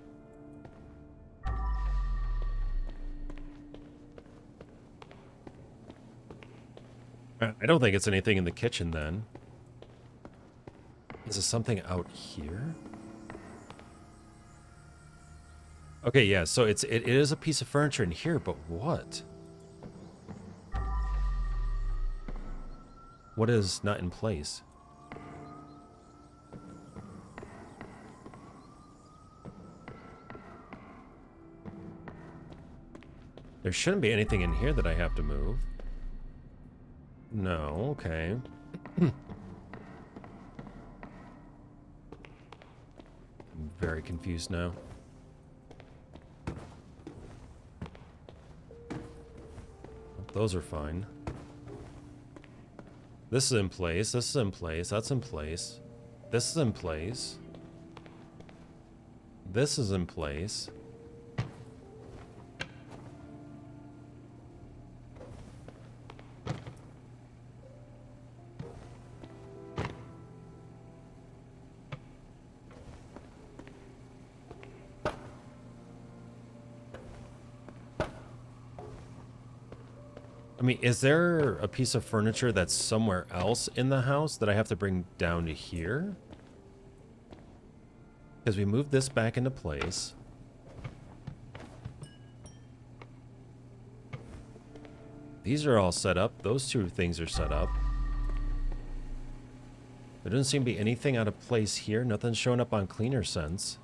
I don't think it's anything in the kitchen then. Is there something out here? Okay, yeah, so it is a piece of furniture in here, but what? What is not in place? There shouldn't be anything in here that I have to move. No, okay. I'm very confused now. Those are fine. This is in place. This is in place. That's in place. This is in place. This is in place. I mean, is there a piece of furniture that's somewhere else in the house that I have to bring down to here? Because we moved this back into place. These are all set up. Those two things are set up. There doesn't seem to be anything out of place here. Nothing's showing up on Cleaner Sense.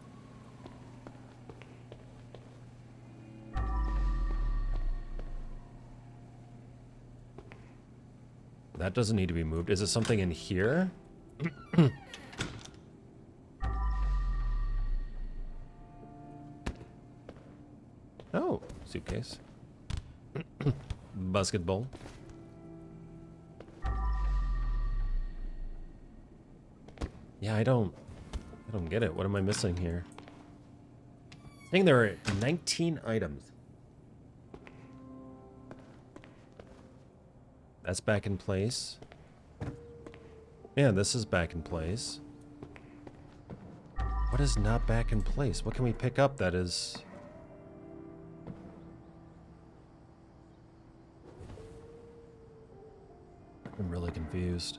That doesn't need to be moved. Is it something in here? Oh, suitcase. Basketball. Yeah, I don't get it. What am I missing here? I think there are 19 items. That's back in place. Yeah, this is back in place. What is not back in place? What can we pick up that is... I'm really confused.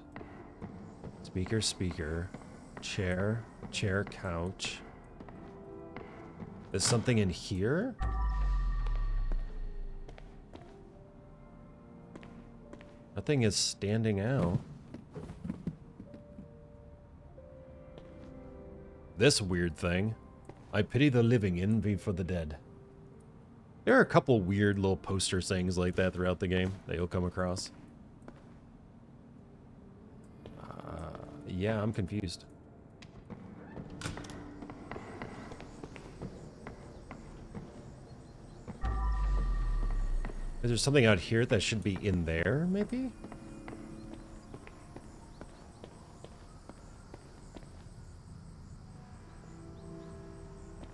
Speaker, speaker. Chair, chair, couch. Is something in here? Nothing is standing out. This weird thing. I pity the living, envy for the dead. There are a couple weird little poster things like that throughout the game that you'll come across. Yeah, I'm confused. Is there something out here that should be in there, maybe?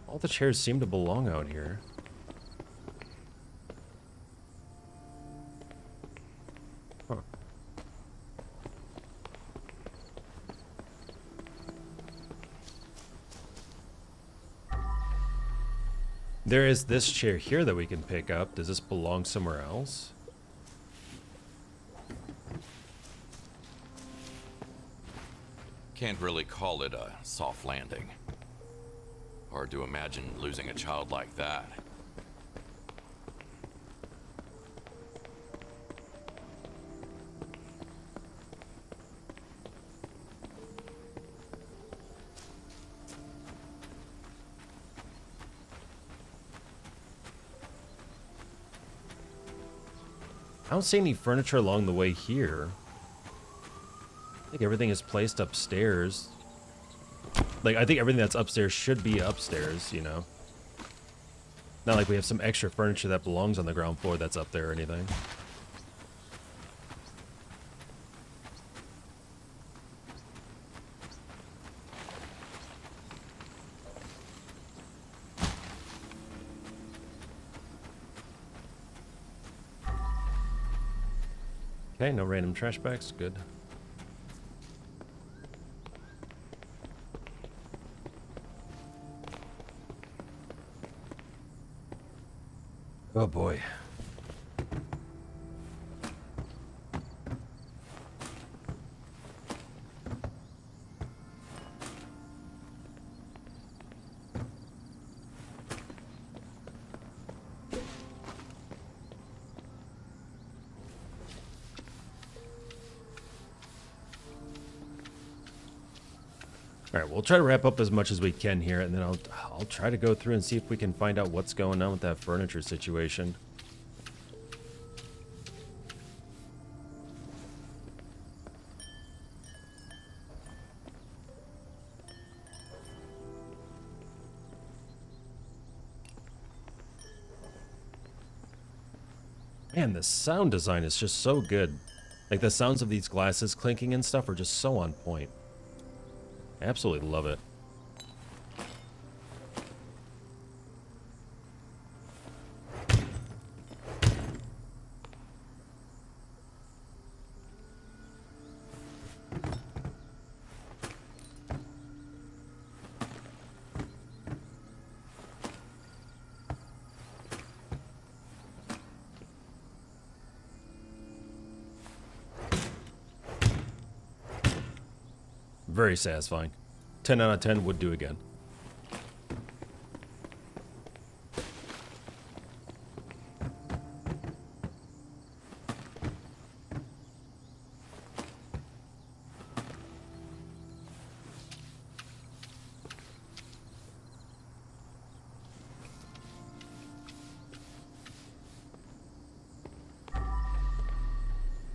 All the chairs seem to belong out here. Huh. There is this chair here that we can pick up. Does this belong somewhere else? Can't really call it a soft landing. Hard to imagine losing a child like that. I don't see any furniture along the way here. I think everything is placed upstairs. Like, I think everything that's upstairs should be upstairs, you know? Not like we have some extra furniture that belongs on the ground floor that's up there or anything. Okay, no random trash bags. Good. Oh boy. All right, we'll try to wrap up as much as we can here, and then I'll try to go through and see if we can find out what's going on with that furniture situation. Man, the sound design is just so good. Like, the sounds of these glasses clinking and stuff are just so on point. Absolutely love it. Very satisfying. 10 out of 10 would do again.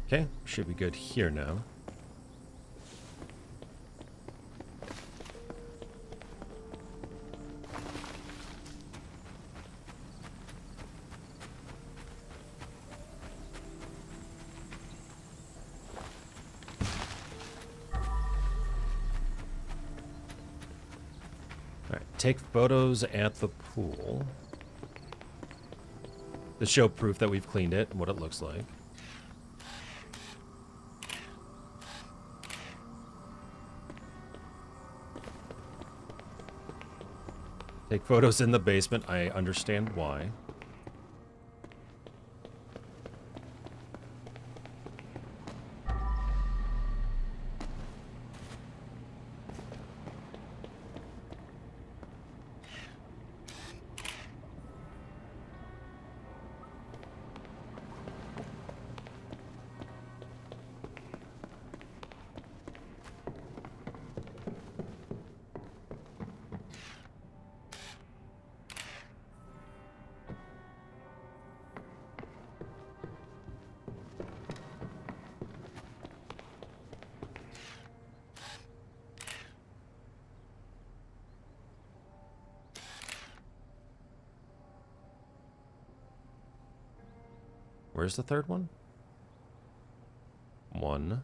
Okay, should be good here now. Alright, take photos at the pool to show proof that we've cleaned it and what it looks like. Take photos in the basement. I understand why. Where's the third one? One.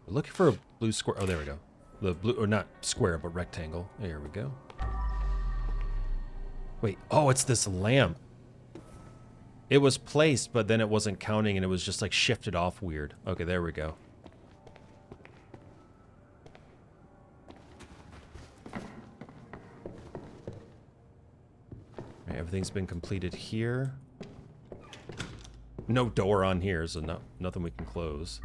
We're looking for a blue square. Oh, there we go. The blue, or not square, but rectangle. There we go. Wait, oh, it's this lamp. It was placed, but then it wasn't counting, and it was just like shifted off weird. Okay, there we go. Right, everything's been completed here. No door on here, so nothing we can close.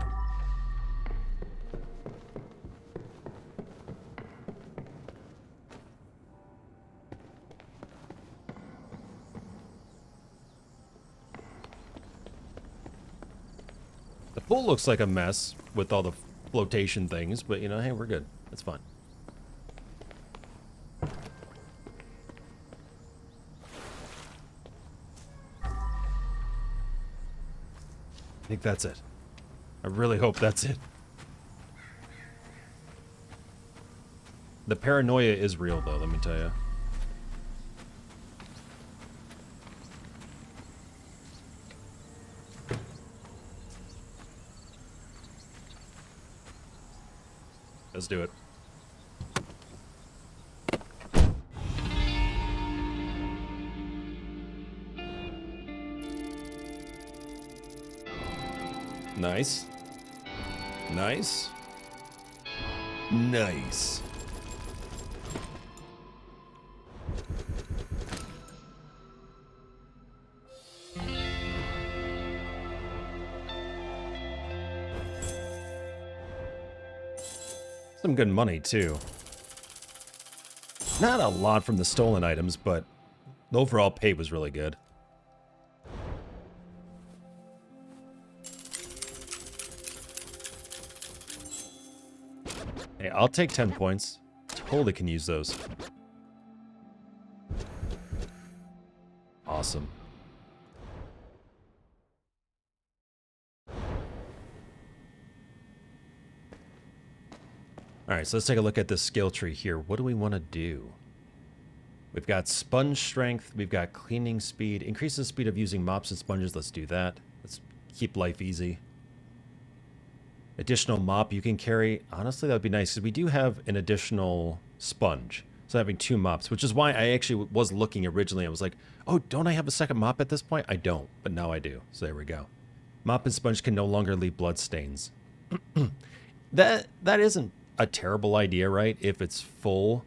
The pool looks like a mess with all the flotation things, but you know, hey, we're good. It's fine. I think that's it. I really hope that's it. The paranoia is real, though, let me tell you. Let's do it. Nice. Nice. Nice. Some good money, too. Not a lot from the stolen items, but the overall pay was really good. Hey, I'll take 10 points. Totally can use those. Awesome. Alright, so let's take a look at this skill tree here. What do we want to do? We've got sponge strength, we've got cleaning speed, increase the speed of using mops and sponges. Let's do that. Let's keep life easy. Additional mop you can carry. Honestly, that would be nice, because we do have an additional sponge. So having 2 mops, which is why I actually was looking originally. I was like, oh, don't I have a second mop at this point? I don't, but now I do. So there we go. Mop and sponge can no longer leave blood stains. That isn't a terrible idea, right? If it's full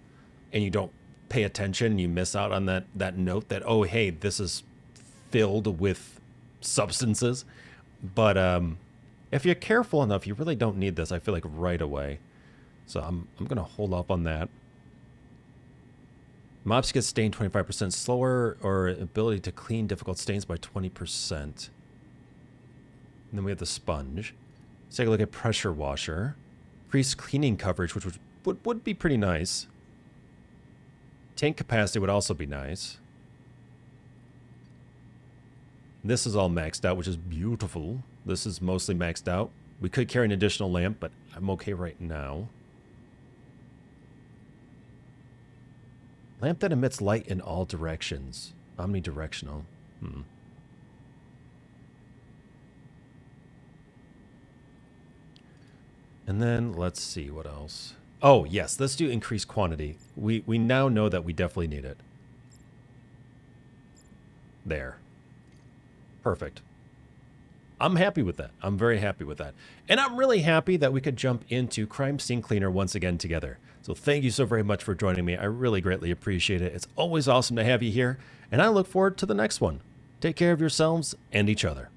and you don't pay attention, you miss out on that note that, oh, hey, this is filled with substances. But if you're careful enough, you really don't need this, I feel like, right away. So I'm going to hold off on that. Mops get stained 25% slower, or ability to clean difficult stains by 20%. And then we have the sponge. Let's take a look at pressure washer. Increased cleaning coverage, which would be pretty nice. Tank capacity would also be nice. This is all maxed out, which is beautiful. This is mostly maxed out. We could carry an additional lamp, but I'm okay right now. Lamp that emits light in all directions. Omnidirectional. And then let's see what else. Oh, yes, let's do increased quantity. We now know that we definitely need it. There. Perfect. I'm happy with that. I'm very happy with that. And I'm really happy that we could jump into Crime Scene Cleaner once again together. So thank you so very much for joining me. I really greatly appreciate it. It's always awesome to have you here. And I look forward to the next one. Take care of yourselves and each other.